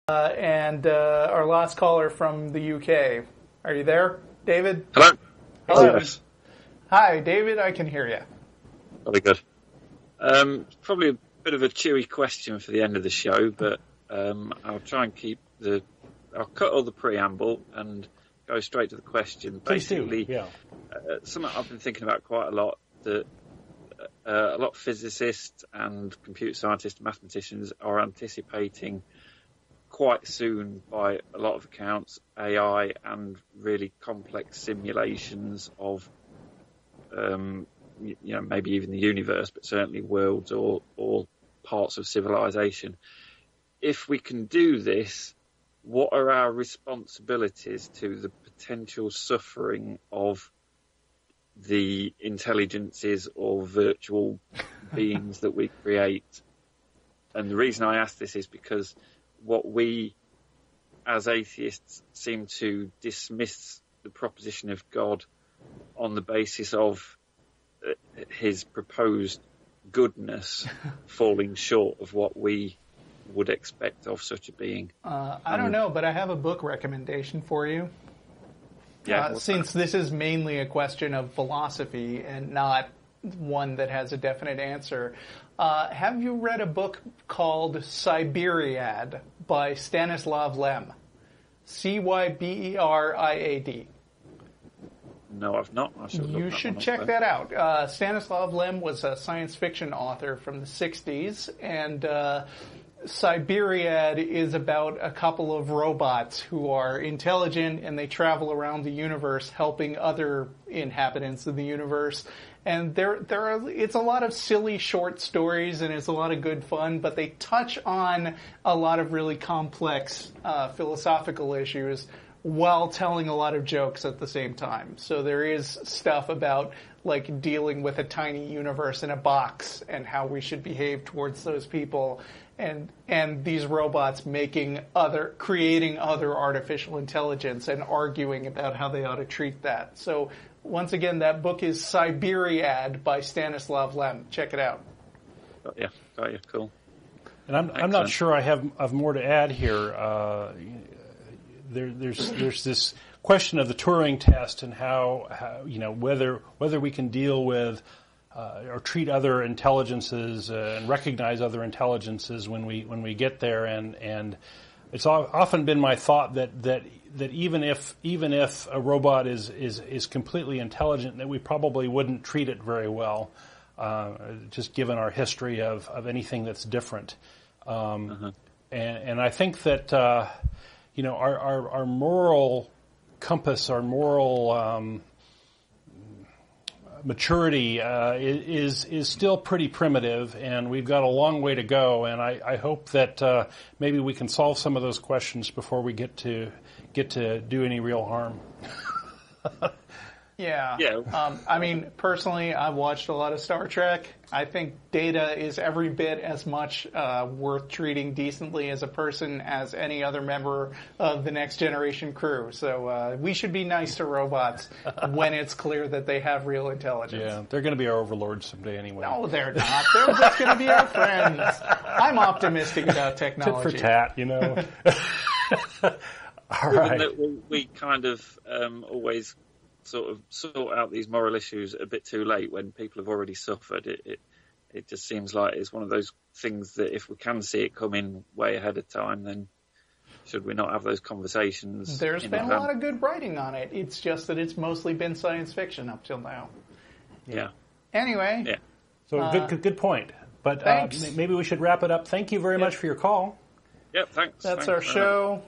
and our last caller from the UK. Are you there, David? Hello. Hello. Yes. Hi, David. I can hear you. Very good. Probably a bit of a chewy question for the end of the show, but I'll try and I'll cut all the preamble and go straight to the question. Please Basically, do. Yeah. Something I've been thinking about quite a lot, that a lot of physicists and computer scientists and mathematicians are anticipating quite soon, by a lot of accounts, AI and really complex simulations of, maybe even the universe, but certainly worlds or parts of civilization. If we can do this, what are our responsibilities to the potential suffering of the intelligences or virtual beings that we create? And the reason I ask this is because what we as atheists seem to dismiss the proposition of God on the basis of his proposed goodness falling short of what we would expect of such a being. I don't know, but I have a book recommendation for you. Yeah, since this is mainly a question of philosophy and not one that has a definite answer, have you read a book called Cyberiad by Stanislav Lem? Cyberiad. No, I've not. You should check that out. Stanislav Lem was a science fiction author from the 60s, and Cyberiad is about a couple of robots who are intelligent, and they travel around the universe helping other inhabitants of the universe. And it's a lot of silly short stories, and it's a lot of good fun, but they touch on a lot of really complex philosophical issues while telling a lot of jokes at the same time. So there is stuff about like dealing with a tiny universe in a box and how we should behave towards those people, and these robots creating other artificial intelligence and arguing about how they ought to treat that. So once again, that book is Cyberiad by Stanislav Lem. Check it out. Got you. Cool. And I'm not sure I have more to add here. There's this question of the Turing test and how whether we can deal with or treat other intelligences and recognize other intelligences when we get there, and it's often been my thought that even if a robot is completely intelligent, that we probably wouldn't treat it very well, just given our history of anything that's different. And I think that our moral compass, our moral maturity is still pretty primitive, and we've got a long way to go. And I hope that maybe we can solve some of those questions before we get to do any real harm. Yeah. I mean, personally, I've watched a lot of Star Trek. I think Data is every bit as much worth treating decently as a person as any other member of the Next Generation crew. So we should be nice to robots when it's clear that they have real intelligence. Yeah, they're going to be our overlords someday anyway. No, they're not. They're just going to be our friends. I'm optimistic about technology. Tit for tat, All right. That we kind of always sort of sort out these moral issues a bit too late when people have already suffered. It just seems like it's one of those things that if we can see it coming way ahead of time, then should we not have those conversations? There's been a lot of good writing on it. It's just that it's mostly been science fiction up till now. Yeah. Anyway. Yeah. So good point. But maybe we should wrap it up. Thank you very much for your call. Yep, thanks. That's our show.